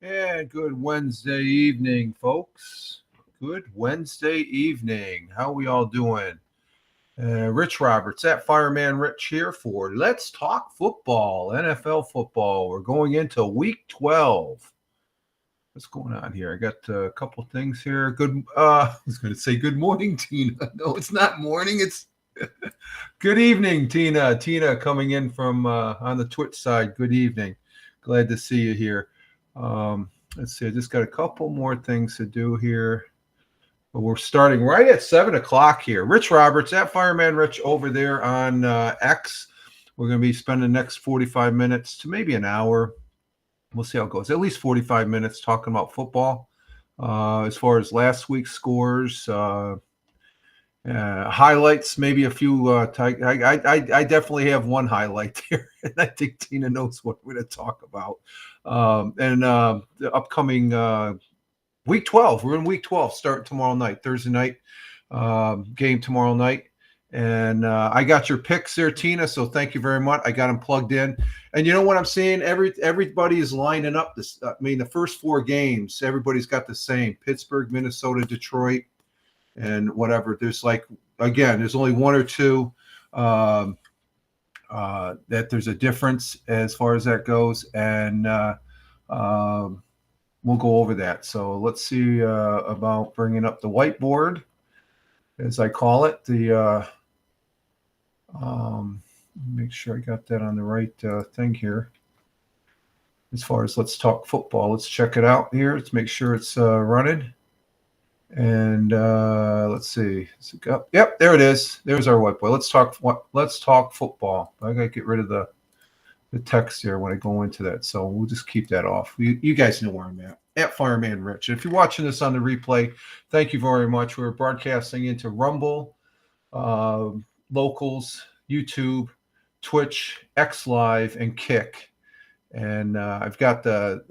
And good Wednesday evening, folks. Good Wednesday evening. How we all doing? Rich Roberts at Fireman Rich here for Let's Talk Football, NFL football. We're going into week 12. What's going on here? I got a couple things here. I was going to say good morning, Tina. No, it's not morning. It's good evening, Tina. Tina coming in from on the Twitch side. Good evening. Glad to see you here. Let's see. I just got a couple more things to do here. But we're starting right at 7 o'clock here. Rich Roberts at Fireman Rich over there on X. We're going to be spending the next 45 minutes to maybe an hour. We'll see how it goes. At least 45 minutes talking about football. As far as last week's scores, highlights, maybe a few. I definitely have one highlight here, and I think Tina knows what we're going to talk about. And the upcoming week 12. We're in week 12. Start tomorrow night, Thursday night game tomorrow night. And I got your picks there, Tina. So thank you very much. I got them plugged in. And you know what I'm saying? Everybody is lining up. The first four games, everybody's got the same: Pittsburgh, Minnesota, Detroit, and whatever. There's there's only one or two that there's a difference as far as that goes. And we'll go over that. So let's see about bringing up the whiteboard, as I call it. Make sure I got that on the right thing here. As far as Let's Talk Football, let's check it out here. Let's make sure it's running. And let's see. Yep, there it is. There's our whiteboard. Let's talk football. I gotta get rid of the text here when I go into that. So we'll just keep that off. You guys know where I'm at Fireman Rich. And if you're watching this on the replay, thank you very much. We're broadcasting into Rumble, Locals, YouTube, Twitch, X Live, and Kick. And I've got the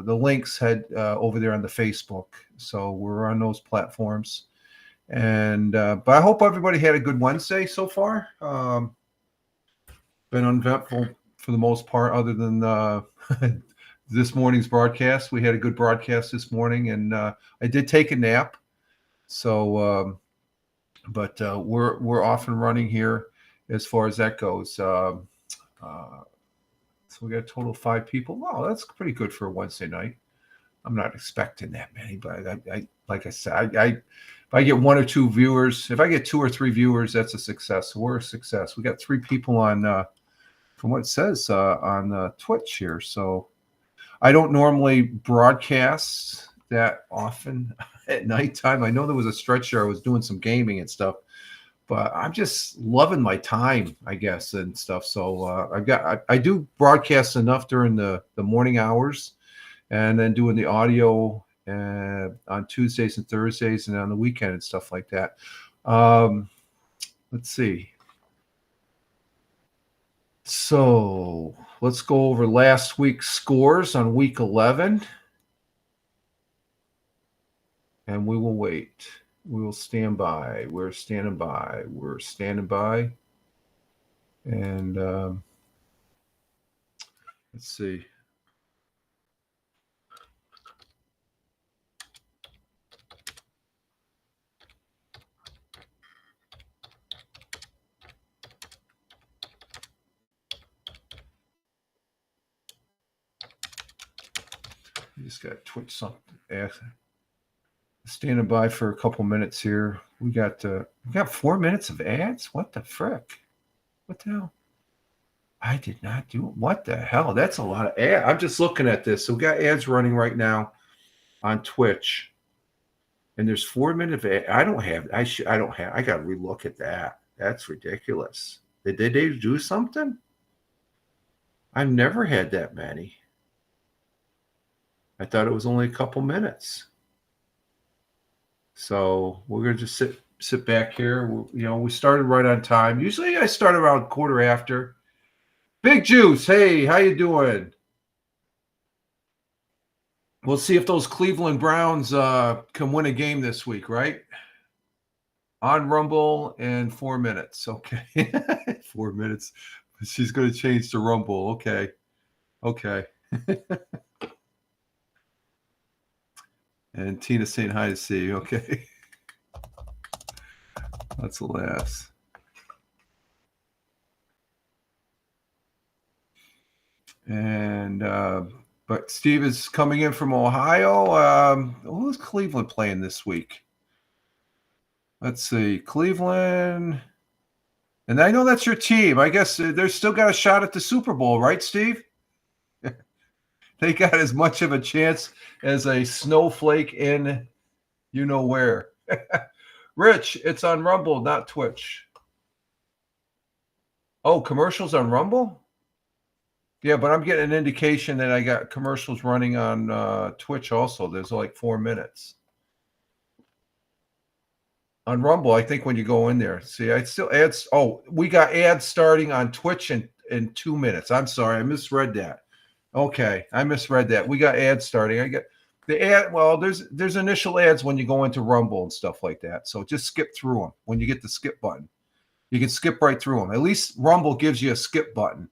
links over there on the Facebook. So we're on those platforms. And but I hope everybody had a good Wednesday so far. Been uneventful for the most part, other than this morning's broadcast. We had a good broadcast this morning, and I did take a nap. So, but we're off and running here as far as that goes. So we got a total of 5 people. Wow, that's pretty good for a Wednesday night. I'm not expecting that many, but I like I said, if I get 1 or 2 viewers, if I get 2 or 3 viewers, that's a success. So we're a success. We got 3 people on, from what it says on Twitch here. So I don't normally broadcast that often at nighttime. I know there was a stretch there I was doing some gaming and stuff, but I'm just loving my time, I guess, and stuff. So I do broadcast enough during the morning hours, and then doing the audio on Tuesdays and Thursdays and on the weekend and stuff like that. Let's see. So let's go over last week's scores on week 11. And we will wait. We will stand by. We're standing by. We're standing by. And let's see. I just got to twitch something. Standing by for a couple minutes here. We got 4 minutes of ads. What the frick? What the hell? I did not do it. What the hell? That's a lot of ads. I'm just looking at this. So we got ads running right now on Twitch, and there's 4 minutes of ads. I don't have. I got to relook at that. That's ridiculous. Did they do something? I've never had that many. I thought it was only a couple minutes. So we're gonna just sit back here. We started right on time. Usually I start around quarter after. Big Juice, hey, how you doing? We'll see if those Cleveland Browns can win a game this week, right? On Rumble in 4 minutes. Okay. 4 minutes. She's going to change to Rumble. Okay. And Tina saying hi to see. Okay. That's a laugh. And but Steve is coming in from Ohio. Who's Cleveland playing this week? Let's see. Cleveland. And I know that's your team. I guess they're still got a shot at the Super Bowl, right, Steve? They got as much of a chance as a snowflake in you know where. Rich, it's on Rumble, not Twitch. Oh, commercials on Rumble? Yeah, but I'm getting an indication that I got commercials running on Twitch also. There's like 4 minutes. On Rumble, I think when you go in there. See, I still ads. Oh, we got ads starting on Twitch in 2 minutes. I'm sorry, I misread that. Okay, I misread that. We got ads starting. I get the ad. Well, there's initial ads when you go into Rumble and stuff like that. So just skip through them when you get the skip button. You can skip right through them. At least Rumble gives you a skip button.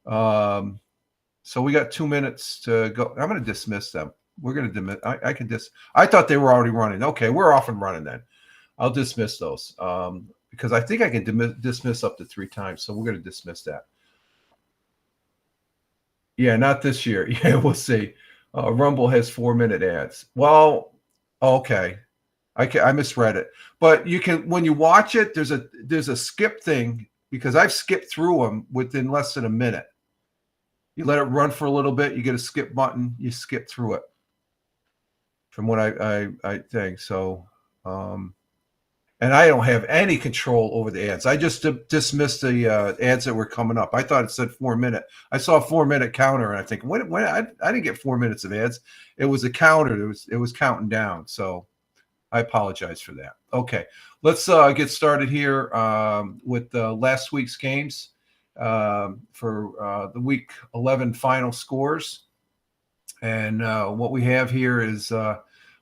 So we got 2 minutes to go. I'm going to dismiss them. We're going to dismiss. I can I thought they were already running. Okay, we're off and running then. I'll dismiss those because I think I can dismiss up to 3 times. So we're going to dismiss that. Yeah, not this year. Yeah, we'll see. Rumble has 4 minute ads. Well, okay. I misread it. But you can, when you watch it, there's a skip thing because I've skipped through them within less than a minute. You let it run for a little bit, you get a skip button, you skip through it. From what I think. So and I don't have any control over the ads. I just dismissed the ads that were coming up. I thought it said 4 minute. I saw a 4 minute counter, and I think when I didn't get 4 minutes of ads. It was a counter. It was counting down. So I apologize for that. Okay, let's get started here with last week's games for the week 11 final scores. And what we have here is.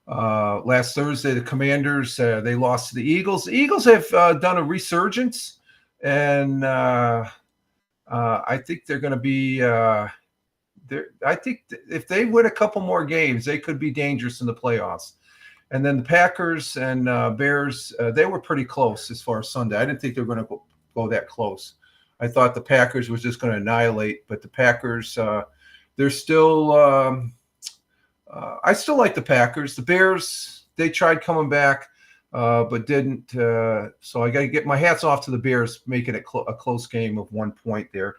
Last Thursday, the Commanders, they lost to the Eagles. The Eagles have done a resurgence, and I think they're going to be I think if they win a couple more games, they could be dangerous in the playoffs. And then the Packers and Bears, they were pretty close as far as Sunday. I didn't think they were going to go that close. I thought the Packers was just going to annihilate, but the Packers, they're still I still like the Packers. The Bears, they tried coming back, but didn't. So I got to get my hats off to the Bears, making it a close game of 1 point there.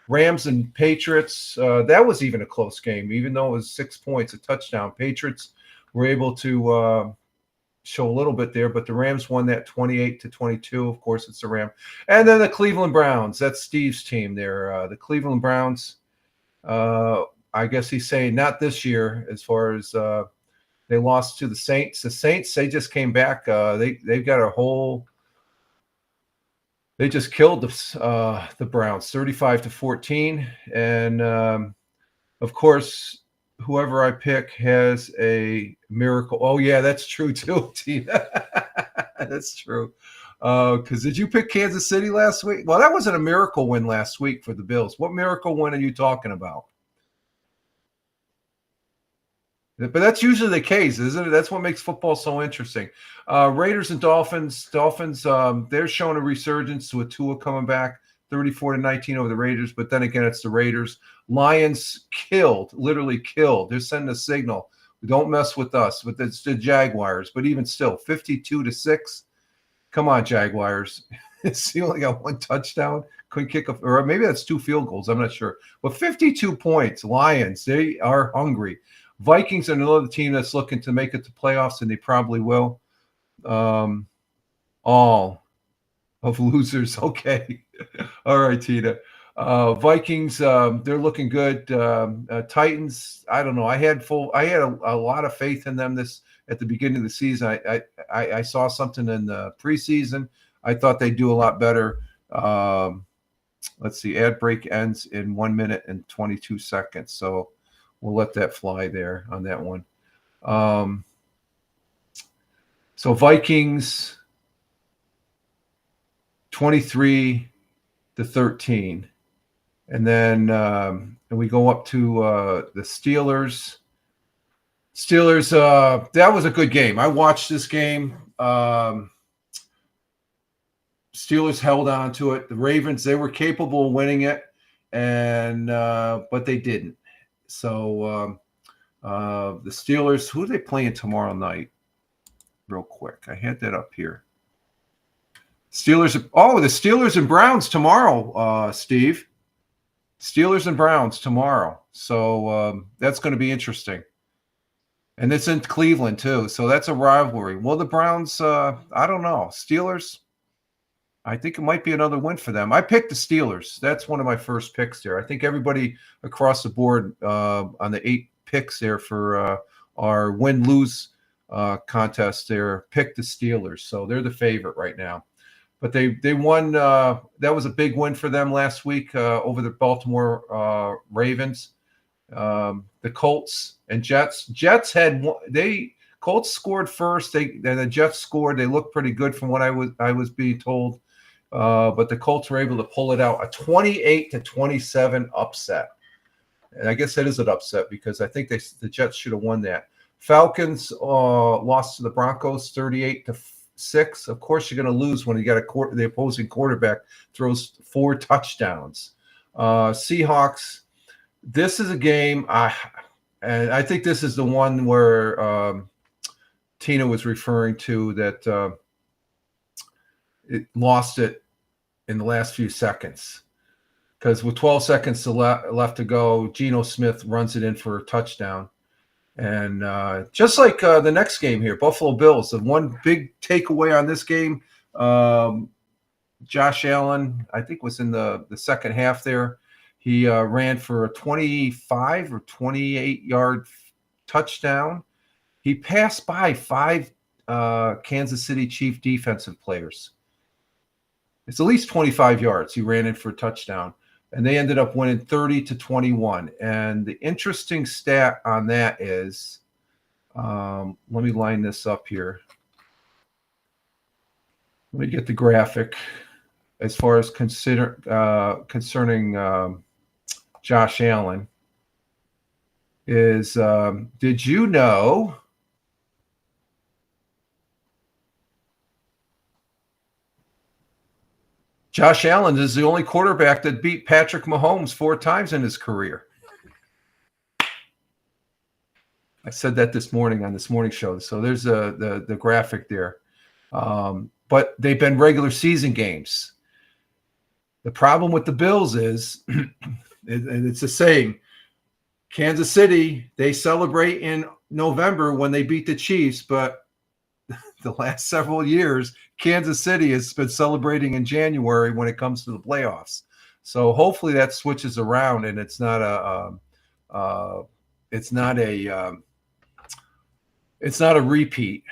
Rams and Patriots, that was even a close game, even though it was 6 points, a touchdown. Patriots were able to show a little bit there, but the Rams won that 28-22. Of course, it's the Rams. And then the Cleveland Browns, that's Steve's team there. The Cleveland Browns, I guess he's saying not this year as far as They lost to the Saints. The Saints, they just came back. They've got a whole. They just killed the Browns 35-14, and of course, whoever I pick has a miracle. Oh yeah, that's true too, Tina. That's true. Because did you pick Kansas City last week? Well, that wasn't a miracle win last week for the Bills. What miracle win are you talking about? But that's usually the case, isn't it? That's what makes football so interesting. Raiders and Dolphins. Dolphins, they're showing a resurgence with Tua coming back 34-19 over the Raiders. But then again, it's the Raiders. Lions literally killed. They're sending a signal. Don't mess with us. But it's the Jaguars. But even still, 52-6. Come on, Jaguars. He only got one touchdown. Couldn't kick a, or maybe that's 2 field goals. I'm not sure. But 52 points. Lions, they are hungry. Vikings are another team that's looking to make it to playoffs, and they probably will. All of losers. Okay. All right, Tina. Vikings, they're looking good. Titans, I don't know. I had a lot of faith in them at the beginning of the season. I saw something in the preseason. I thought they'd do a lot better. Let's see. Ad break ends in 1 minute and 22 seconds. So we'll let that fly there on that one. So Vikings 23-13. And then we go up to the Steelers. That was a good game. I watched this game. Steelers held on to it. The Ravens, they were capable of winning it, and but they didn't. So the Steelers, who are they playing tomorrow night? Real quick. I had that up here. The Steelers and Browns tomorrow, Steve. Steelers and Browns tomorrow. So that's going to be interesting. And it's in Cleveland, too. So that's a rivalry. Well, the Browns, I don't know. Steelers, I think it might be another win for them. I picked the Steelers. That's one of my first picks there. I think everybody across the board on the 8 picks there for our win-lose contest there picked the Steelers. So they're the favorite right now. But they won. That was a big win for them last week over the Baltimore Ravens. The Colts and Jets. Colts scored first. Then the Jets scored. They looked pretty good from what I was being told. But the Colts were able to pull it out, a 28-27 upset. And I guess that is an upset because I think the Jets should have won that. Falcons lost to the Broncos 38-6. Of course, you're going to lose when you got the opposing quarterback throws 4 touchdowns. Seahawks. This is a game, and I think this is the one where Tina was referring to that it lost it in the last few seconds. Because with 12 seconds left to go, Geno Smith runs it in for a touchdown. And just like the next game here, Buffalo Bills, the one big takeaway on this game, Josh Allen, I think was in the second half there. He ran for a 25 or 28-yard touchdown. He passed by 5 Kansas City Chief defensive players. It's at least 25 yards. He ran in for a touchdown. And they ended up winning 30-21. And the interesting stat on that is, let me line this up here. Let me get the graphic as far as concerning Josh Allen is, did you know Josh Allen is the only quarterback that beat Patrick Mahomes 4 times in his career? I said that this morning on this morning show. So there's the graphic there. But they've been regular season games. The problem with the Bills is, and it's the same, Kansas City, they celebrate in November when they beat the Chiefs, but the last several years, Kansas City has been celebrating in January when it comes to the playoffs. So hopefully that switches around and it's not a it's not a repeat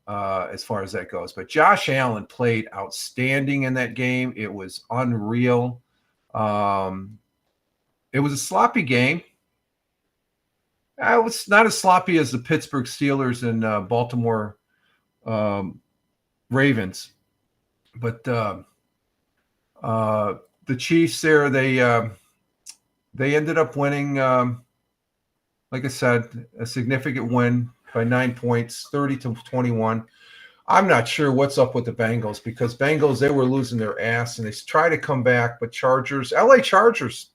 as far as that goes. But Josh Allen played outstanding in that game. It was unreal. It was a sloppy game. It was not as sloppy as the Pittsburgh Steelers and Baltimore Ravens, but the Chiefs there, they ended up winning. Like I said, a significant win by 9 points, 30-21. I'm not sure what's up with the Bengals, because Bengals, they were losing their ass and they try to come back, but LA Chargers,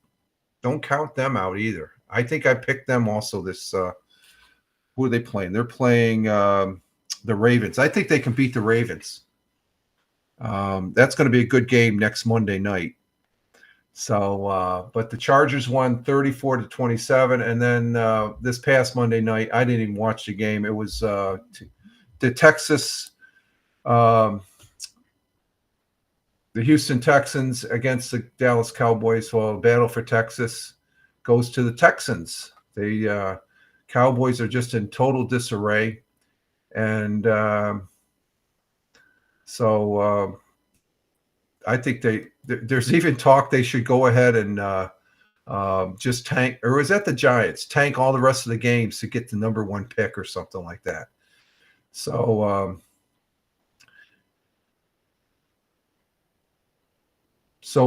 don't count them out either. I think I picked them also this. Who are they playing? They're playing the Ravens. I think they can beat the Ravens. That's going to be a good game next Monday night. So, but the Chargers won 34-27, and then this past Monday night, I didn't even watch the game. It was the Texas, the Houston Texans against the Dallas Cowboys. Well, battle for Texas goes to the Texans. The Cowboys are just in total disarray, and so I think there's even talk they should go ahead and just tank, or is that the Giants tank all the rest of the games to get the number 1 pick or something like that. So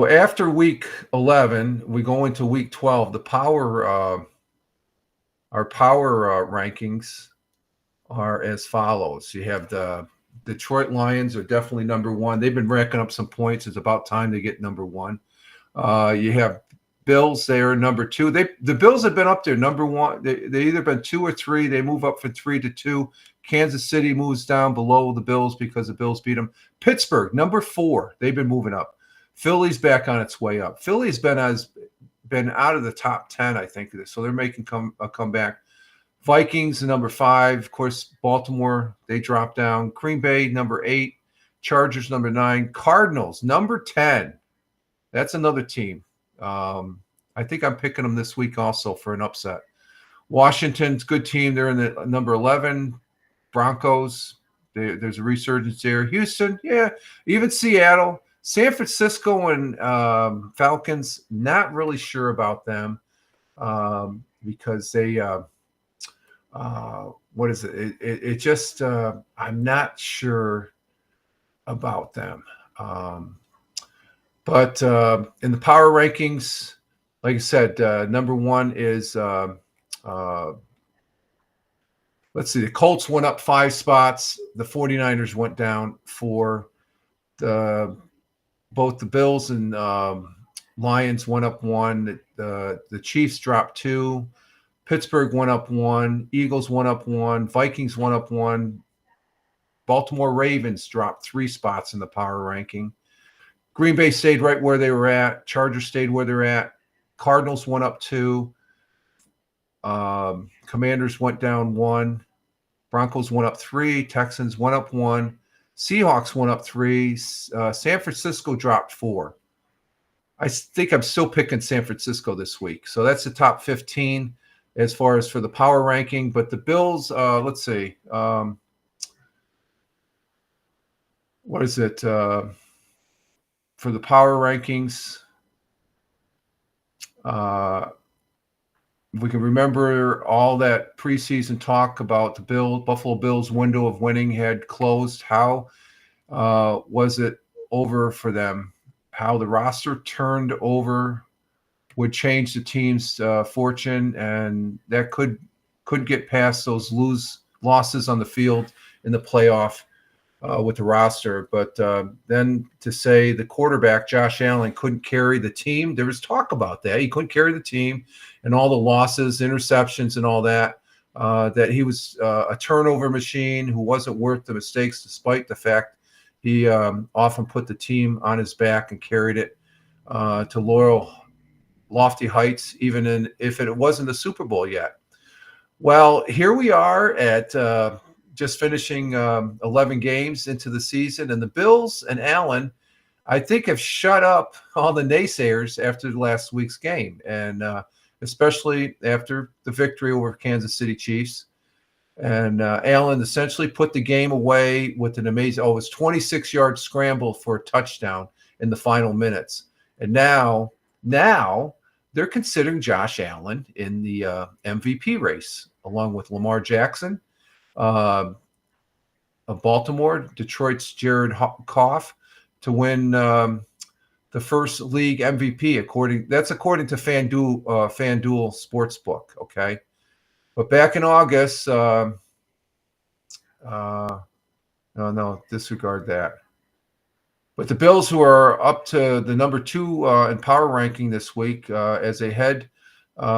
after week 11, we go into week 12. The our power rankings are as follows. You have the Detroit Lions are definitely number 1. They've been racking up some points. It's about time they get number 1. You have Bills. They are number 2. The Bills have been up there number 1. They either been 2 or 3. They move up from 3 to 2. Kansas City moves down below the Bills because the Bills beat them. Pittsburgh, number 4. They've been moving up. Philly's back on its way up. Philly's been out of the top 10, I think. So they're making a comeback. Vikings, number 5. Of course, Baltimore, they dropped down. Green Bay, number 8. Chargers, number 9. Cardinals, number 10. That's another team. I think I'm picking them this week also for an upset. Washington's good team. They're in the number 11. Broncos, there's a resurgence there. Houston, yeah. Even Seattle. San Francisco and Falcons, not really sure about them because they what is it? It just I'm not sure about them. But in the power rankings, like I said, number 1 is let's see. The Colts went up 5 spots. The 49ers went down 4. Both the Bills and Lions went up 1. The Chiefs dropped 2. Pittsburgh went up 1. Eagles went up 1. Vikings went up 1. Baltimore Ravens dropped 3 spots in the power ranking. Green Bay stayed right where they were at. Chargers stayed where they're at. Cardinals went up 2. Commanders went down 1. Broncos went up 3. Texans went up 1. Seahawks went up 3. San Francisco dropped 4. I think I'm still picking San Francisco this week. So that's the top 15 as far as for the power ranking. But the Bills, let's see. What is it? For the power rankings, we can remember all that preseason talk about the Buffalo Bills window of winning had closed. How was it over for them? How the roster turned over would change the team's fortune, and that couldn't get past those losses on the field in the playoff with the roster. But then to say the quarterback, Josh Allen, couldn't carry the team, there was talk about that. He couldn't carry the team and all the losses, interceptions, and all that, that he was a turnover machine who wasn't worth the mistakes, despite the fact he often put the team on his back and carried it to lofty heights, even if it wasn't the Super Bowl yet. Well, here we are at just finishing 11 games into the season, and the Bills and Allen, I think, have shut up all the naysayers after last week's game, and especially after the victory over Kansas City Chiefs. And Allen essentially put the game away with an amazing, it was 26-yard scramble for a touchdown in the final minutes. And now they're considering Josh Allen in the MVP race, along with Lamar Jackson of Baltimore, Detroit's Jared Goff, to win the first league MVP. According to FanDuel Sportsbook. Okay, but back in August, no, disregard that. But the Bills, who are up to the number 2 in power ranking this week, as they head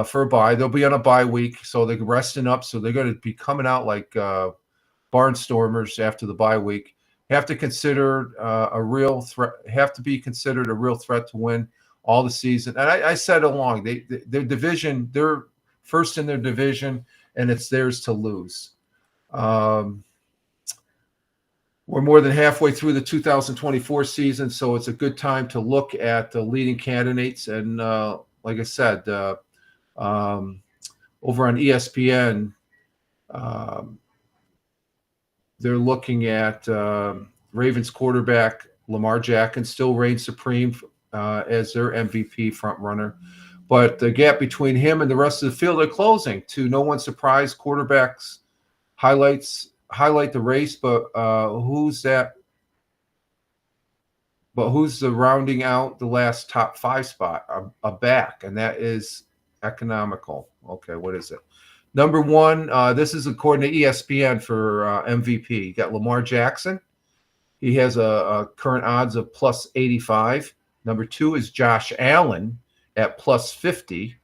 for a bye, they'll be on a bye week, so they're resting up. So they're going to be coming out like barnstormers after the bye week. Have to consider a real threat. Have to be considered a real threat to win all the season. And I said along, their division, they're first in their division, and it's theirs to lose. We're more than halfway through the 2024 season, so it's a good time to look at the leading candidates. And like I said, over on ESPN, they're looking at Ravens quarterback Lamar Jackson still reigns supreme as their MVP front runner. But the gap between him and the rest of the field are closing. To no one's surprise, quarterbacks highlight the race, but who's that? But who's the rounding out the last top 5 spot? A back, and that is economical. Okay, what is it? Number 1, this is according to ESPN for MVP. You got Lamar Jackson. He has a current odds of plus 85. Number 2 is Josh Allen at plus 50.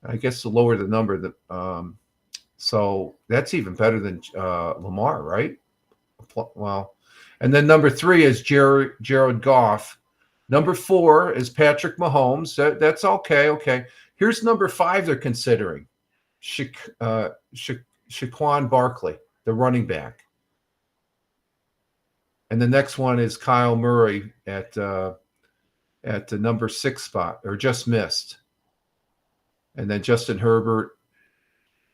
I guess the lower the number, so that's even better than Lamar, right? Well, and then number 3 is Jared Goff. Number 4 is Patrick Mahomes. That's okay. Okay. Here's number 5 they're considering. Saquon Barkley, the running back. And the next one is Kyle Murray at the number 6 spot, or just missed. And then Justin Herbert,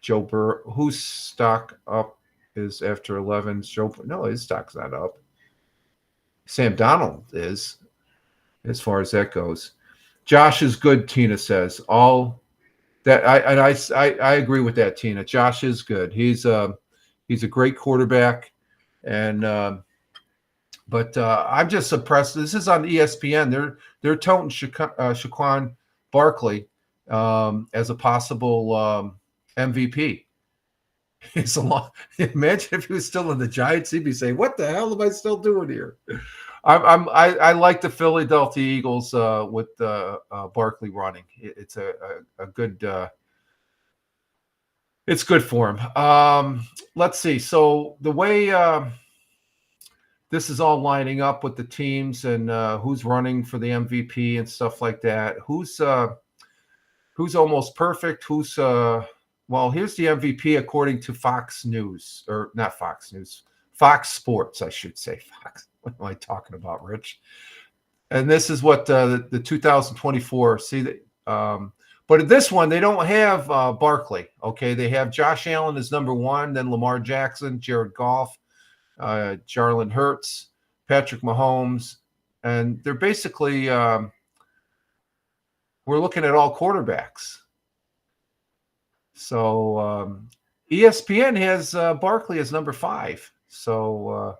Joe Burrow, whose stock up is after 11. No, his stock's not up. Sam Darnold is, as far as that goes. Josh is good, Tina says. All that I agree with that, Tina. Josh is good. He's a great quarterback, and but I'm just suppressed. This is on ESPN. They're toting Saquon Barkley as a possible MVP. It's a lot. Imagine if he was still in the Giants, he'd be saying, "What the hell am I still doing here?" I like the Philadelphia Eagles with Barkley running. It's a good. It's good for him. Let's see. So the way this is all lining up with the teams and who's running for the MVP and stuff like that. Who's almost perfect? Well, here's the MVP according to Fox News, or not Fox News, Fox Sports, I should say. Fox. What am I talking about, Rich? And this is what the 2024. See that, but at this one they don't have Barkley. Okay, they have Josh Allen as number 1, then Lamar Jackson, Jared Goff, Jalen Hurts, Patrick Mahomes, and they're basically we're looking at all quarterbacks. So ESPN has Barkley as number 5. So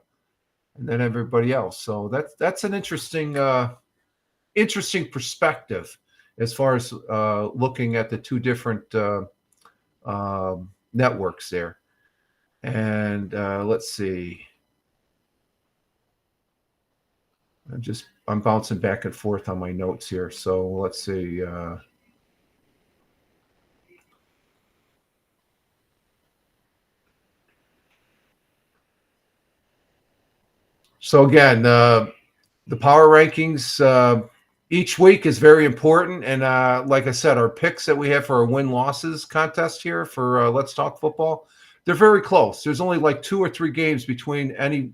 and then everybody else. So that's an interesting perspective as far as looking at the 2 different networks there. And let's see. I'm bouncing back and forth on my notes here. So let's see. So again, the power rankings each week is very important. And like I said, our picks that we have for our win-losses contest here for Let's Talk Football, they're very close. There's only like 2 or 3 games between any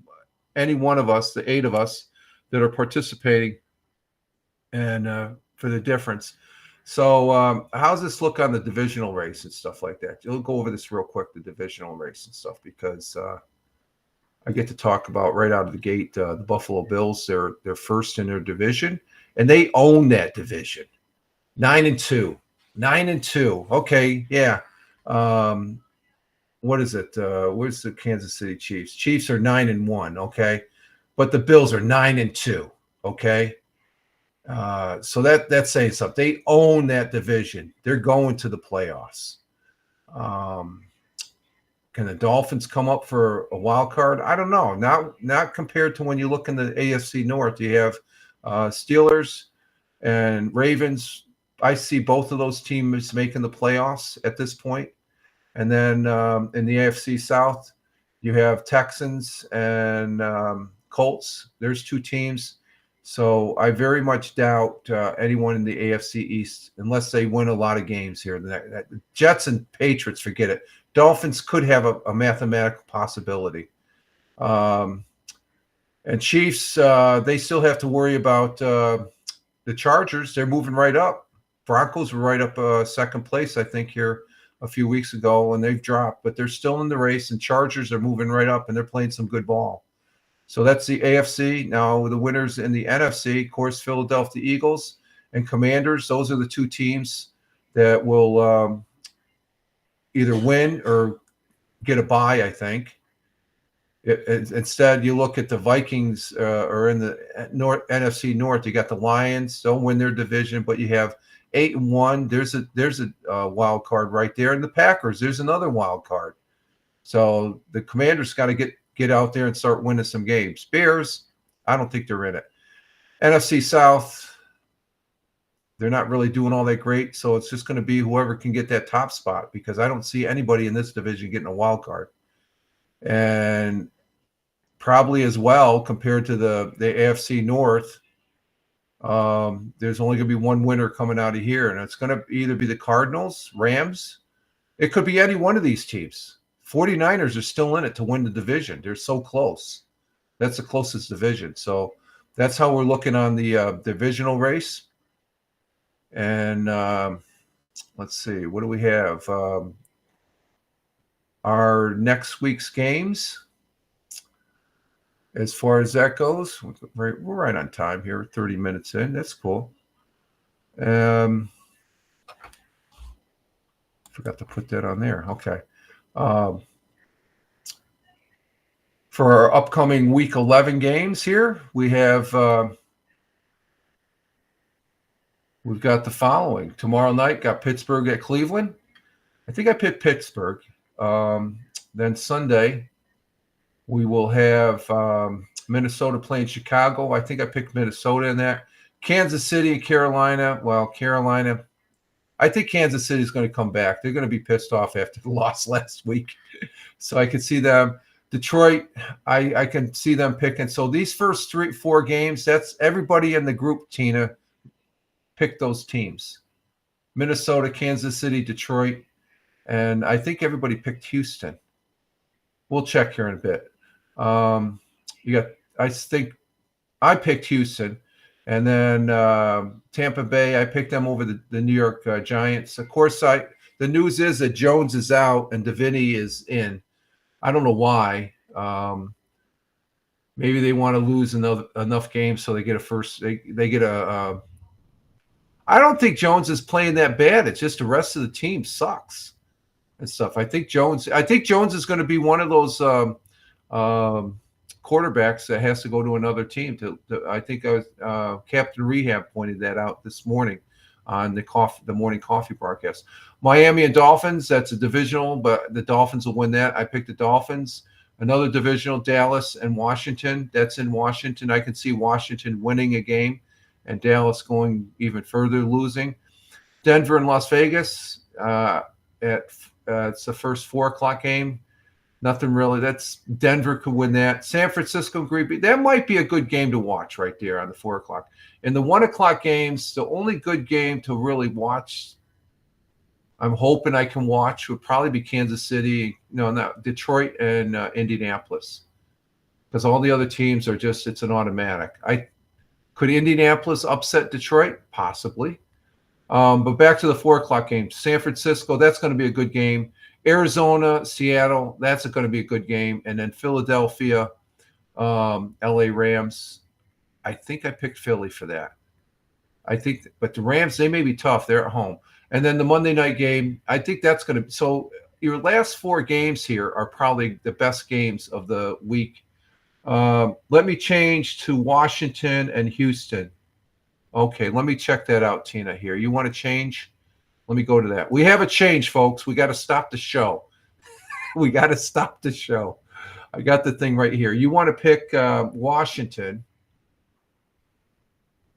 one of us, the 8 of us, that are participating, and for the difference. So, how's this look on the divisional race and stuff like that? You'll go over this real quick, the divisional race and stuff, because I get to talk about right out of the gate the Buffalo Bills. They're first in their division, and they own that division. 9-2, 9-2. Okay, yeah. What is it? Where's the Kansas City Chiefs? Chiefs are 9-1. Okay, but the Bills are 9-2. Okay. So that's saying something. They own that division. They're going to the playoffs. Can the Dolphins come up for a wild card? I don't know. Not compared to when you look in the AFC North. You have Steelers and Ravens. I see both of those teams making the playoffs at this point. And then in the AFC South, you have Texans and Colts. There's two teams. So I very much doubt anyone in the AFC East, unless they win a lot of games here. The Jets and Patriots, forget it. Dolphins could have a mathematical possibility. And Chiefs, they still have to worry about the Chargers. They're moving right up. Broncos were right up second place, I think, here a few weeks ago, and they've dropped. But they're still in the race, and Chargers are moving right up, and they're playing some good ball. So that's the AFC. Now the winners in the NFC, of course, Philadelphia Eagles and Commanders. Those are the two teams that will either win or get a bye, I think. Instead, you look at the Vikings are in the NFC North. You got the Lions. They'll win their division, but you have 8-1. There's a wild card right there. And the Packers, there's another wild card. So the Commanders got to get out there and start winning some games. Bears, I don't think they're in it. NFC South, they're not really doing all that great. So it's just going to be whoever can get that top spot, because I don't see anybody in this division getting a wild card. And probably as well, compared to the AFC North, there's only going to be one winner coming out of here. And it's going to either be the Cardinals, Rams. It could be any one of these teams. 49ers are still in it to win the division. They're so close. That's the closest division. So that's how we're looking on the divisional race. And let's see, what do we have? Our next week's games, as far as that goes, we're right on time here, 30 minutes in. That's cool. Forgot to put that on there. Okay. For our upcoming Week 11 games here, we have we've got the following. Tomorrow night, got Pittsburgh at Cleveland. I think I picked Pittsburgh. Then Sunday, we will have Minnesota playing Chicago. I think I picked Minnesota in that. Kansas City, Carolina. Well, Carolina, I think Kansas City is going to come back. They're going to be pissed off after the loss last week. So I could see them. Detroit, I can see them picking. So these first 3-4 games, that's everybody in the group, Tina, picked those teams. Minnesota, Kansas City, Detroit, and I think everybody picked Houston. We'll check here in a bit. I think I picked Houston. And then Tampa Bay, I picked them over the New York Giants. Of course, the news is that Jones is out and Deviney is in. I don't know why. Maybe they want to lose enough games so they get a first. They get a. I don't think Jones is playing that bad. It's just the rest of the team sucks and stuff. I think Jones is going to be one of those quarterbacks that has to go to another team. I think Captain Rehab pointed that out this morning on the morning coffee broadcast. Miami and Dolphins, that's a divisional, but the Dolphins will win that. I picked the Dolphins. Another divisional, Dallas and Washington. That's in Washington. I can see Washington winning a game and Dallas going even further losing. Denver and Las Vegas, it's the first 4:00 game. Nothing really. That's Denver could win that. San Francisco, Green Bay. That might be a good game to watch right there on the 4:00. In the 1:00 games, the only good game to really watch, I'm hoping I can watch, would probably be Kansas City. No, Detroit and Indianapolis, because all the other teams are it's an automatic. Could Indianapolis upset Detroit? Possibly. But back to the 4 o'clock game. San Francisco, that's going to be a good game. Arizona, Seattle, that's going to be a good game. And then Philadelphia, LA Rams. I think I picked Philly for that. But the Rams, they may be tough. They're at home. And then the Monday night game, I think that's going to. So your last 4 games here are probably the best games of the week. Let me change to Washington and Houston. Okay, let me check that out, Tina, here. You want to change? Let me go to that. We have a change, folks. We got to stop the show. We got to stop the show. I got the thing right here. You want to pick Washington.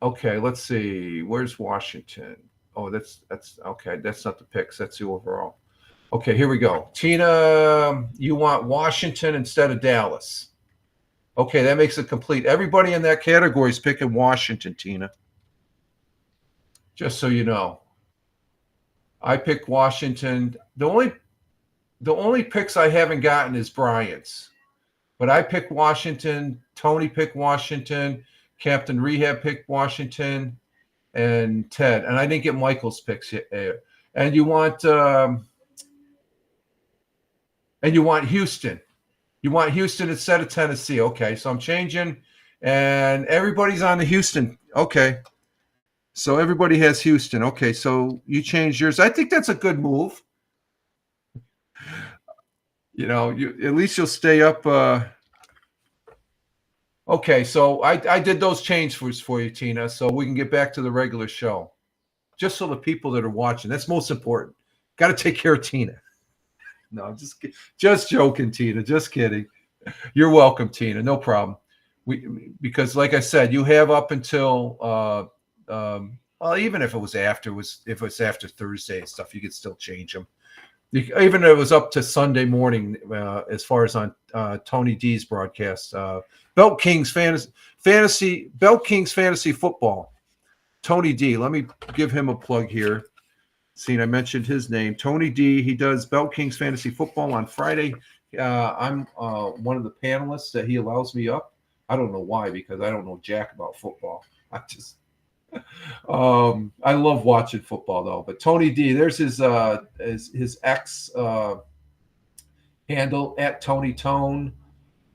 Okay, let's see. Where's Washington? Oh, that's okay. That's not the picks. That's the overall. Okay, here we go. Tina, you want Washington instead of Dallas. Okay, that makes it complete. Everybody in that category is picking Washington, Tina. Just so you know. I picked Washington. The only picks I haven't gotten is Bryant's. But I picked Washington. Tony picked Washington. Captain Rehab picked Washington. And Ted. And I didn't get Michael's picks yet. And you want Houston. You want Houston instead of Tennessee. Okay, so I'm changing. And everybody's on the Houston. Okay. So everybody has Houston. Okay, so you changed yours. I think that's a good move. You know, at least you'll stay up. Okay, so I did those changes for you, Tina, so we can get back to the regular show. Just so the people that are watching, that's most important. Got to take care of Tina. No, I'm just joking, Tina. Just kidding. You're welcome, Tina. No problem. Because like I said, you have up until well, even if it was after Thursday and stuff, you could still change them. Even if it was up to Sunday morning, as far as on Tony D's broadcast, Belt Kings Fantasy Football. Tony D. Let me give him a plug here. Seeing I mentioned his name, Tony D. He does Belt Kings Fantasy Football on Friday. I'm one of the panelists that he allows me up. I don't know why, because I don't know jack about football. I love watching football though. But Tony D, there's his X handle at Tony Tone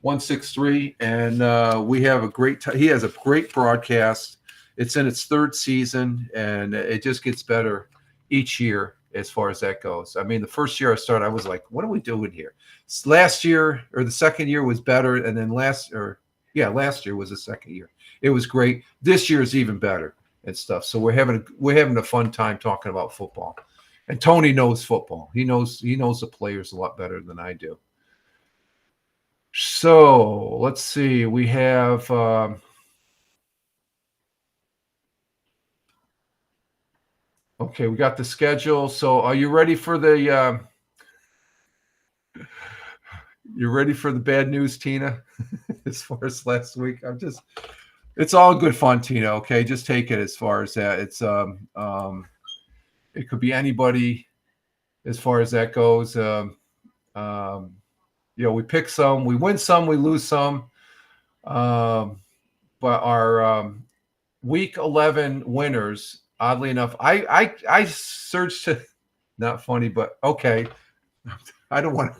163, and we have a great. He has a great broadcast. It's in its 3rd season, and it just gets better each year as far as that goes. I mean, the first year I started, I was like, "What are we doing here?" Last year or the second year was better, and then last year was the second year. It was great. This year is even better and stuff. So we're having a fun time talking about football. And Tony knows football. He knows the players a lot better than I do. So let's see. We have okay, we got the schedule. So are you ready for the you ready for the bad news, Tina? As far as last week, it's all good fun, Tina. Okay, just take it as far as that. It's it could be anybody as far as that goes. We pick some, we win some, we lose some. But our week 11 winners, oddly enough, I searched to, not funny, but okay. I don't want to.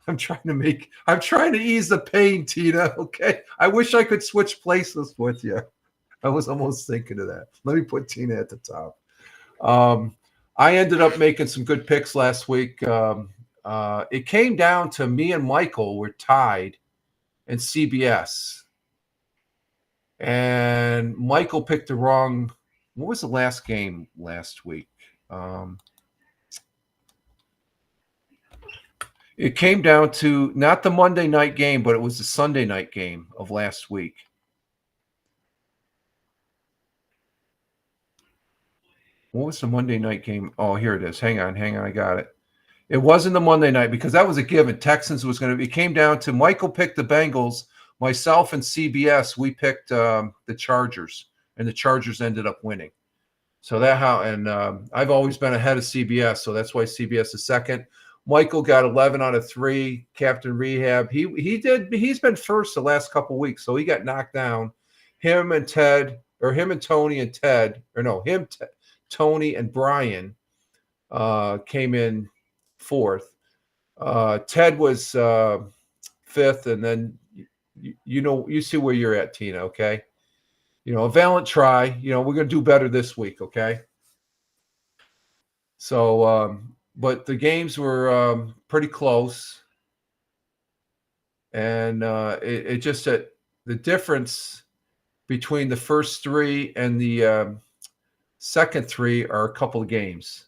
I'm trying to ease the pain, Tina. Okay. I wish I could switch places with you. I was almost thinking of that. Let me put Tina at the top. I ended up making some good picks last week. It came down to me and Michael were tied in CBS. And Michael picked the wrong. What was the last game last week? It came down to not the Monday night game, but it was the Sunday night game of last week. What was the Monday night game? Oh, here it is. Hang on. I got it. It wasn't the Monday night because that was a given. Texans was going to. It came down to Michael picked the Bengals. Myself and CBS, we picked the Chargers, and the Chargers ended up winning. So I've always been ahead of CBS, so that's why CBS is second. Michael got 11 out of 3. Captain Rehab, he's been first the last couple weeks, so he got knocked down. Tony and Ted, Tony, and Brian came in fourth. Ted was fifth, and then you see where you're at, Tina. Okay, a valiant try. We're going to do better this week. Okay. So, but the games were pretty close, and it just that the difference between the first three and the second three are a couple of games.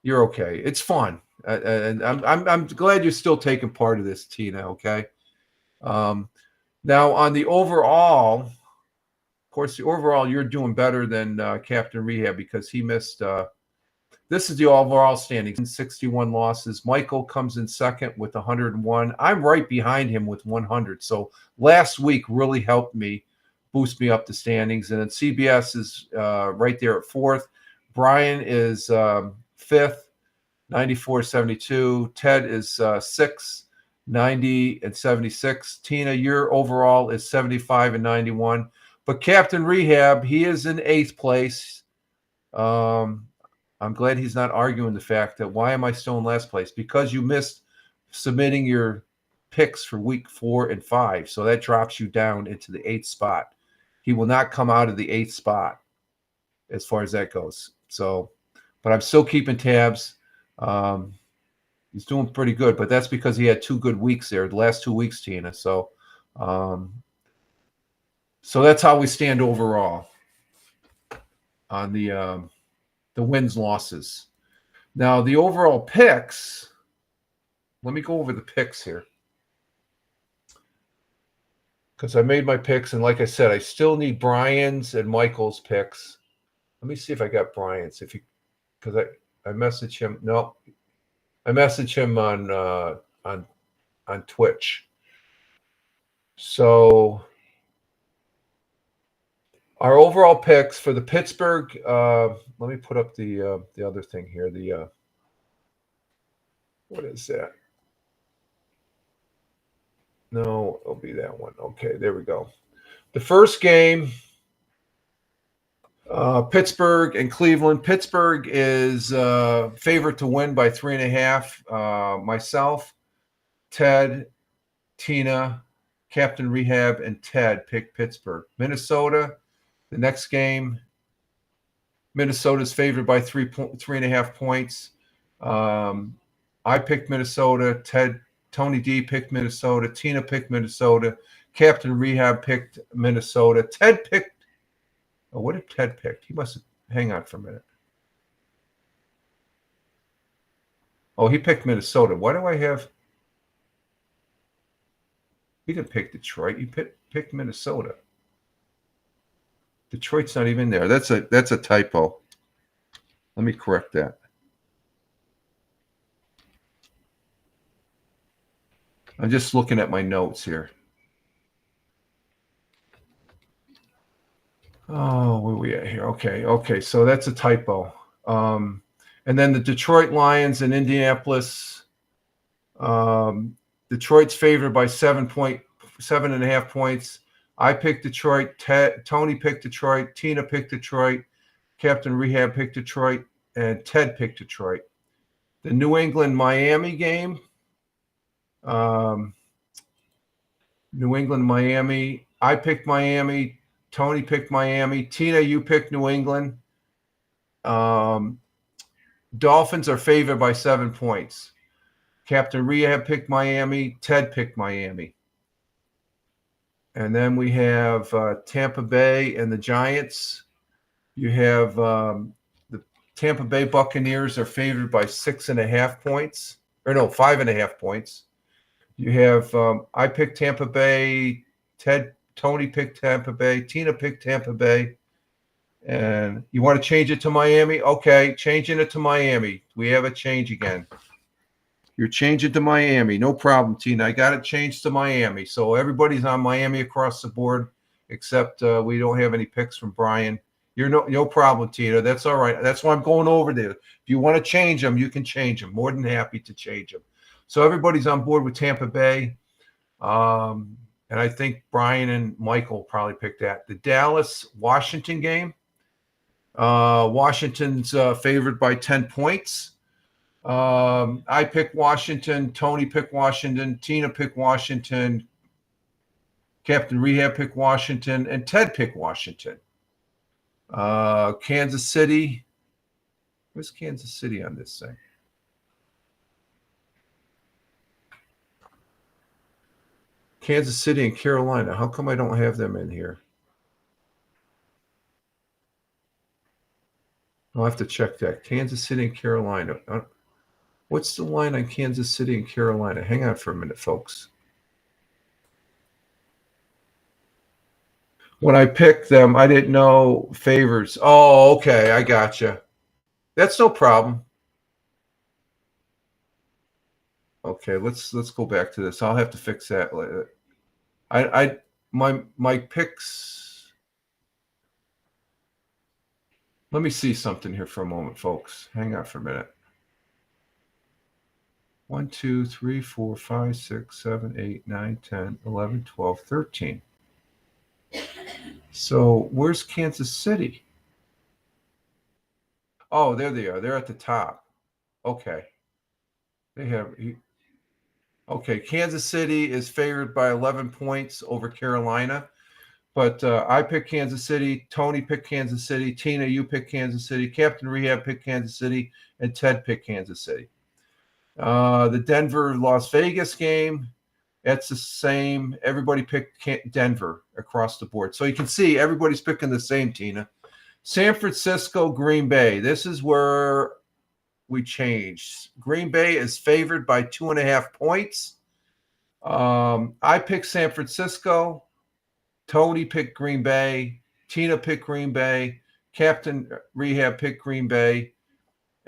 You're okay. It's fun, and I'm glad you're still taking part of this, Tina. Okay. Now on the overall, of course, the overall you're doing better than Captain Rehab because he missed. This is the overall standings: 61 losses. Michael comes in second with 101. I'm right behind him with 100. So last week really helped me boost me up the standings. And then CBS is right there at fourth. Brian is fifth, 94-72. Ted is sixth, 90-76. Tina, your overall is 75-91. But Captain Rehab, he is in eighth place. I'm glad he's not arguing the fact that why am I still in last place? Because you missed submitting your picks for week 4 and 5. So that drops you down into the 8th spot. He will not come out of the 8th spot as far as that goes. So, but I'm still keeping tabs. He's doing pretty good, but that's because he had 2 good weeks there, the last 2 weeks, Tina. So, so that's how we stand overall on the wins, losses. Now, the overall picks, let me go over the picks here. Because I made my picks, and like I said, I still need Brian's and Michael's picks. Let me see if I got Brian's. Because I messaged him. No, I messaged him on Twitch. So our overall picks for the Pittsburgh. Let me put up the other thing here. The what is that? No, it'll be that one. Okay, there we go. The first game, Pittsburgh and Cleveland. Pittsburgh is favored to win by 3.5. Myself, Ted, Tina, Captain Rehab, and Ted picked Pittsburgh. Minnesota, the next game, Minnesota's favored by 3.5 points. I picked Minnesota. Tony D picked Minnesota. Tina picked Minnesota. Captain Rehab picked Minnesota. Ted picked. Oh, what did Ted pick? He must have. Hang on for a minute. Oh, he picked Minnesota. Why do I have? He didn't pick Detroit. He picked Minnesota. Detroit's not even there. That's a typo. Let me correct that. I'm just looking at my notes here. Oh, where are we at here? Okay. So that's a typo. And then the Detroit Lions in Indianapolis. Detroit's favored by 7.5 points. I picked Detroit. Tony picked Detroit. Tina picked Detroit. Captain Rehab picked Detroit. And Ted picked Detroit. The New England-Miami game. New England-Miami. I picked Miami. Tony picked Miami. Tina, you picked New England. Dolphins are favored by 7 points. Captain Rehab picked Miami. Ted picked Miami. And then we have Tampa Bay and the Giants. You have the Tampa Bay Buccaneers are favored by 6.5 points. Or no, 5.5 points. You have I picked Tampa Bay. Tony picked Tampa Bay. Tina picked Tampa Bay. And you want to change it to Miami? Okay, changing it to Miami. We have a change again. You're changing to Miami. No problem, Tina. I got it changed to Miami. So everybody's on Miami across the board, except we don't have any picks from Brian. You're no problem, Tina. That's all right. That's why I'm going over there. If you want to change them, you can change them. More than happy to change them. So everybody's on board with Tampa Bay. And I think Brian and Michael probably picked that. The Dallas-Washington game. Washington's favored by 10 points. I picked Washington. Tony picked Washington. Tina picked Washington. Captain Rehab picked Washington. And Ted picked Washington. Kansas City. Where's Kansas City on this thing? Kansas City and Carolina. How come I don't have them in here? I'll have to check that. Kansas City and Carolina. What's the line on Kansas City and Carolina? Hang on for a minute, folks. When I picked them, I didn't know favors. Oh, okay. I gotcha. That's no problem. Okay, let's go back to this. I'll have to fix that later. My picks. Let me see something here for a moment, folks. Hang on for a minute. 1, 2, 3, 4, 5, 6, 7, 8, 9, 10, 11, 12, 13. So where's Kansas City? Oh, there they are. They're at the top. Okay. They have. Okay, Kansas City is favored by 11 points over Carolina. But I picked Kansas City. Tony picked Kansas City. Tina, you picked Kansas City. Captain Rehab picked Kansas City. And Ted picked Kansas City. The Denver-Las Vegas game, that's the same. Everybody picked Denver across the board. So you can see everybody's picking the same, Tina. San Francisco, Green Bay. This is where we changed. Green Bay is favored by 2.5 points. I picked San Francisco. Tony picked Green Bay. Tina picked Green Bay. Captain Rehab picked Green Bay.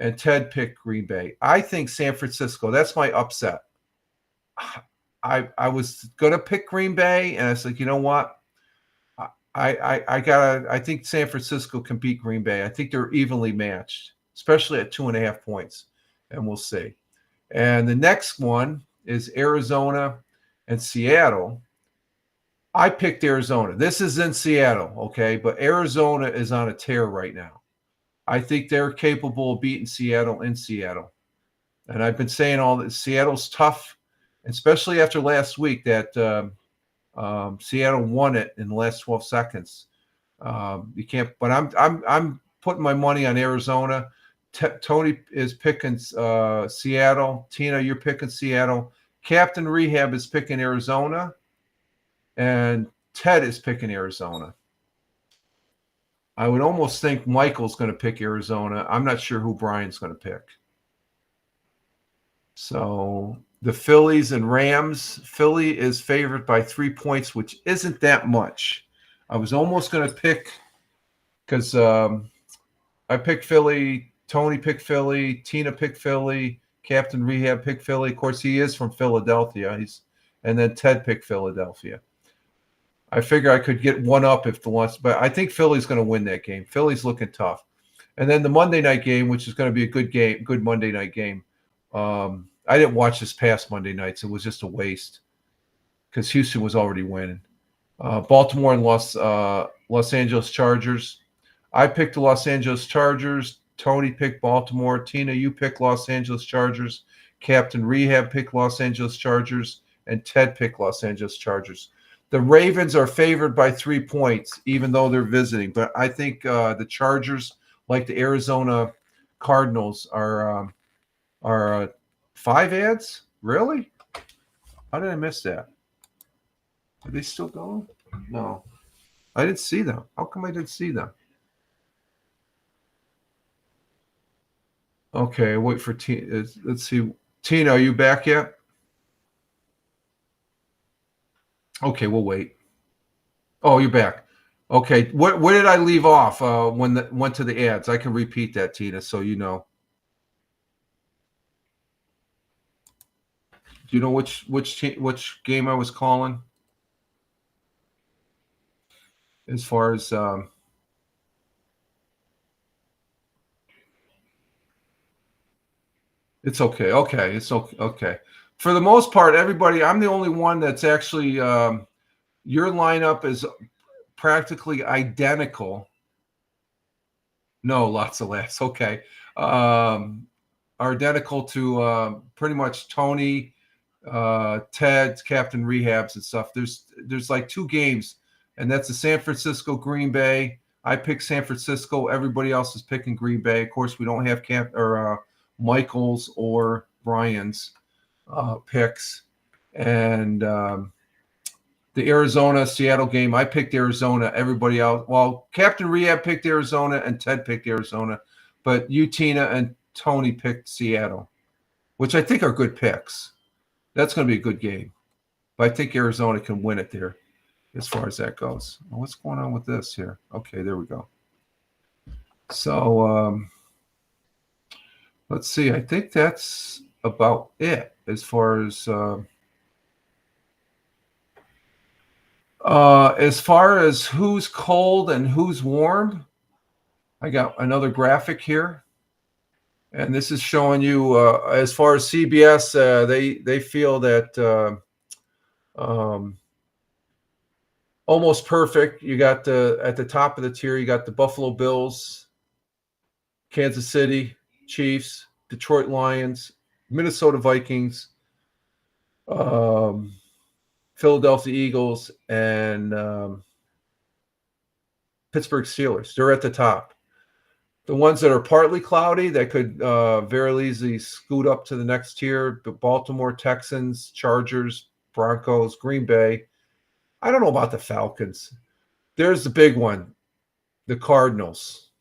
And Ted picked Green Bay. I think San Francisco, that's my upset. I was going to pick Green Bay, and I was like, you know what? I think San Francisco can beat Green Bay. I think they're evenly matched, especially at 2.5 points, and we'll see. And the next one is Arizona and Seattle. I picked Arizona. This is in Seattle, okay? But Arizona is on a tear right now. I think they're capable of beating Seattle in Seattle. And I've been saying all that Seattle's tough, especially after last week that Seattle won it in the last 12 seconds. You can't, but I'm putting my money on Arizona. Tony is picking Seattle. Tina, you're picking Seattle. Captain Rehab is picking Arizona. And Ted is picking Arizona. I would almost think Michael's going to pick Arizona. I'm not sure who Brian's going to pick. So the Phillies and Rams. Philly is favored by 3 points, which isn't that much. I was almost going to pick because I picked Philly. Tony picked Philly. Tina picked Philly. Captain Rehab picked Philly. Of course, he is from Philadelphia. And then Ted picked Philadelphia. I figure I could get one up if the loss, but I think Philly's going to win that game. Philly's looking tough. And then the Monday night game, which is going to be a good game, good Monday night game. I didn't watch this past Monday nights. It was just a waste because Houston was already winning. Baltimore and Los Angeles Chargers. I picked the Los Angeles Chargers. Tony picked Baltimore. Tina, you picked Los Angeles Chargers. Captain Rehab picked Los Angeles Chargers. And Ted picked Los Angeles Chargers. The Ravens are favored by 3 points, even though they're visiting. But I think the Chargers, like the Arizona Cardinals, are 5 ads? Really? How did I miss that? Are they still going? No. I didn't see them. How come I didn't see them? Okay, wait for Tina. Let's see. Tina, are you back yet? Okay, we'll wait. Oh, you're back. Okay, where did I leave off when went to the ads? I can repeat that, Tina, so you know. Do you know which game I was calling? As far as it's okay. Okay, it's okay. Okay. For the most part, everybody, I'm the only one that's actually your lineup is practically identical. No, lots of laughs. Okay. Are identical to pretty much Tony, Ted, Captain Rehabs and stuff. There's like two games, and that's the San Francisco Green Bay. I pick San Francisco. Everybody else is picking Green Bay. Of course, we don't have Michaels or Brian's picks. And the Arizona Seattle game, I picked Arizona. Everybody else, well, Captain Rehab picked Arizona and Ted picked Arizona, but you, Tina, and Tony picked Seattle, which I think are good picks. That's going to be a good game. But I think Arizona can win it there as far as that goes. What's going on with this here? Okay, there we go. So let's see. I think that's about it as far as who's cold and who's warm. I got another graphic here. And this is showing you, as far as CBS, they feel that almost perfect. You got at the top of the tier, you got the Buffalo Bills, Kansas City Chiefs, Detroit Lions, Minnesota Vikings, Philadelphia Eagles, and Pittsburgh Steelers. They're at the top. The ones that are partly cloudy that could very easily scoot up to the next tier: the Baltimore Texans, Chargers, Broncos, Green Bay. I don't know about the Falcons. There's the big one, the Cardinals.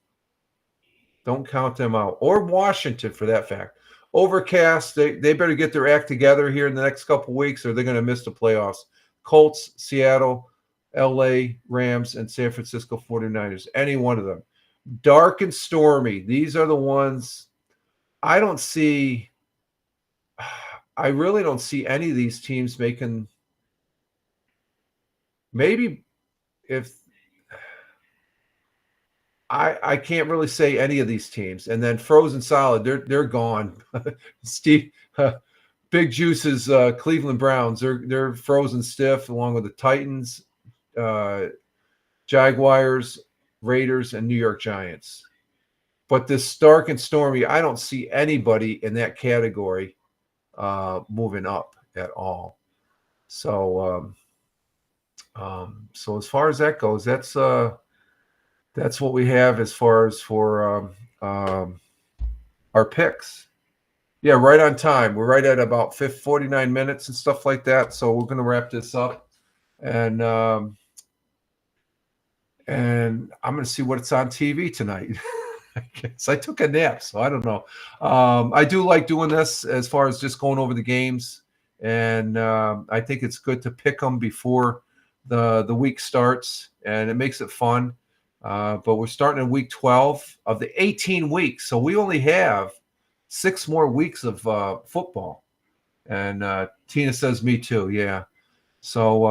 Don't count them out. Or Washington, for that fact. Overcast, they better get their act together here in the next couple of weeks, or they're going to miss the playoffs. Colts, Seattle, LA, Rams, and San Francisco 49ers. Any one of them. Dark and stormy. These are the ones I don't see. I really don't see any of these teams making. Maybe if I can't really say any of these teams. And then frozen solid, they're gone. Steve, Big Juice's Cleveland Browns, they're frozen stiff, along with the Titans, Jaguars, Raiders, and New York Giants. But this dark and stormy, I don't see anybody in that category moving up at all. So so as far as that goes, that's what we have as far as for our picks. Yeah, right on time. We're right at about 49 minutes and stuff like that. So we're going to wrap this up, and I'm going to see what's on TV tonight. I guess I took a nap, so I don't know. I do like doing this as far as just going over the games, and I think it's good to pick them before the week starts, and it makes it fun. But we're starting in week 12 of the 18 weeks, so we only have 6 more weeks of football. And Tina says, "Me too." Yeah. So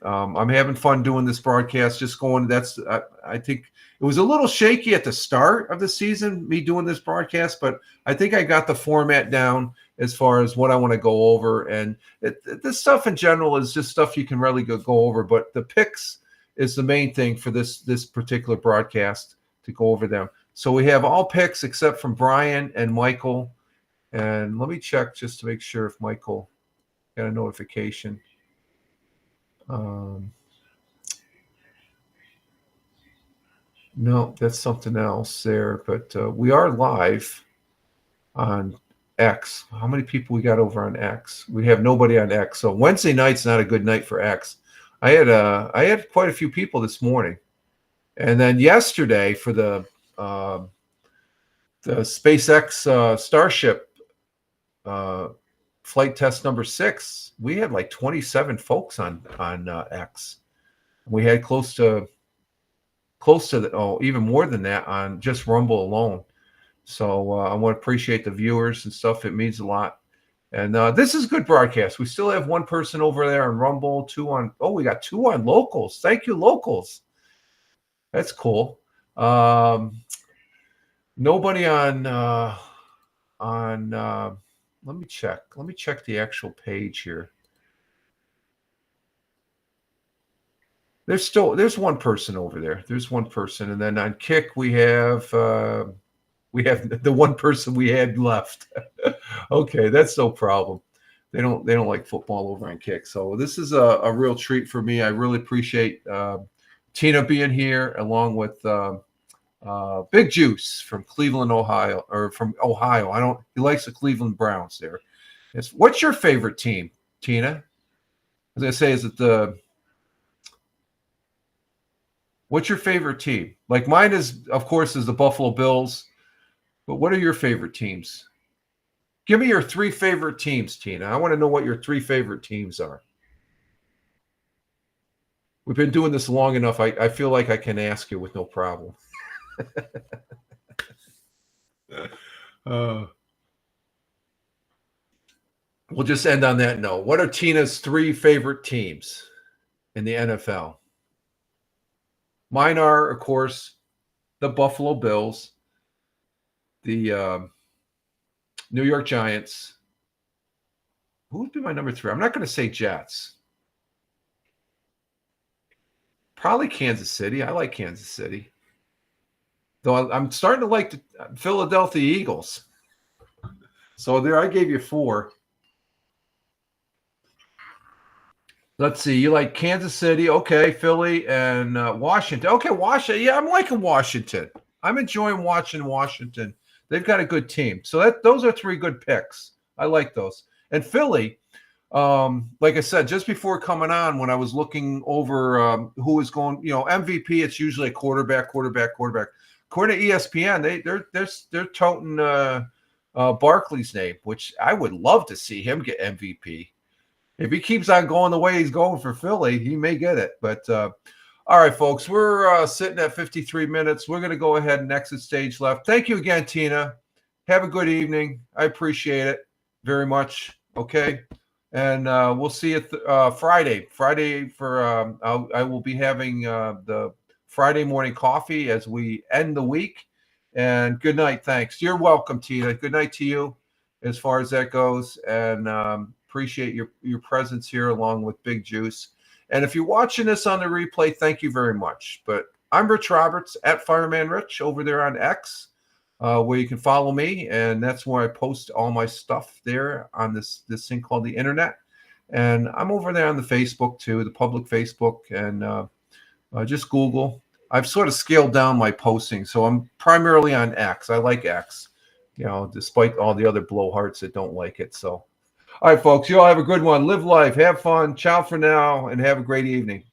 I'm having fun doing this broadcast. Just going. I think it was a little shaky at the start of the season, me doing this broadcast, but I think I got the format down as far as what I want to go over. And this stuff in general is just stuff you can really go over. But the picks is the main thing for this particular broadcast, to go over them. So we have all picks except from Brian and Michael. And let me check just to make sure if Michael got a notification. No, that's something else there. But we are live on X. How many people we got over on X? We have nobody on X. So Wednesday night's not a good night for X. I had quite a few people this morning, and then yesterday for the SpaceX Starship flight test number 6, we had like 27 folks on X. We had close to even more than that on just Rumble alone. So I want to appreciate the viewers and stuff. It means a lot. And this is good broadcast. We still have one person over there on Rumble, we got 2 on Locals. Thank you, Locals. That's cool. Nobody on let me check. Let me check the actual page here. There's one person over there. There's one person, and then on kick we have the one person we had left. Okay, that's no problem. They don't like football over on kick. So this is a real treat for me. I really appreciate Tina being here, along with Big Juice from Cleveland, Ohio, or from Ohio. He likes the Cleveland Browns there. What's your favorite team, Tina? As I say, what's your favorite team? Like mine is, of course, is the Buffalo Bills. But what are your favorite teams? Give me your three favorite teams, Tina. I want to know what your three favorite teams are. We've been doing this long enough. I feel like I can ask you with no problem. uh, we'll just end on that note. What are Tina's three favorite teams in the NFL? Mine are, of course, the Buffalo Bills, the New York Giants. Who would be my number three? I'm not going to say Jets. Probably Kansas City. I like Kansas City. Though I'm starting to like the Philadelphia Eagles. So there, I gave you four. Let's see. You like Kansas City, okay? Philly and Washington. Okay, Washington. Yeah, I'm liking Washington. I'm enjoying watching Washington. They've got a good team. So those are three good picks. I like those. And Philly, like I said, just before coming on, when I was looking over who is going, MVP, it's usually a quarterback. According to ESPN, they're toting Barkley's name, which I would love to see him get MVP. If he keeps on going the way he's going for Philly, he may get it. But all right, folks, we're sitting at 53 minutes. We're going to go ahead and exit stage left. Thank you again, Tina. Have a good evening. I appreciate it very much. Okay. And we'll see you Friday. Friday for I will be having the Friday morning coffee as we end the week. And good night. Thanks. You're welcome, Tina. Good night to you as far as that goes. And appreciate your presence here along with Big Juice. And if you're watching this on the replay, thank you very much. But I'm Rich Roberts at Fireman Rich over there on X, where you can follow me. And that's where I post all my stuff there on this thing called the internet. And I'm over there on the Facebook too, the public Facebook, and just Google. I've sort of scaled down my posting, so I'm primarily on X. I like X, despite all the other blowhards that don't like it. So, all right, folks, you all have a good one. Live life, have fun. Ciao for now, and have a great evening.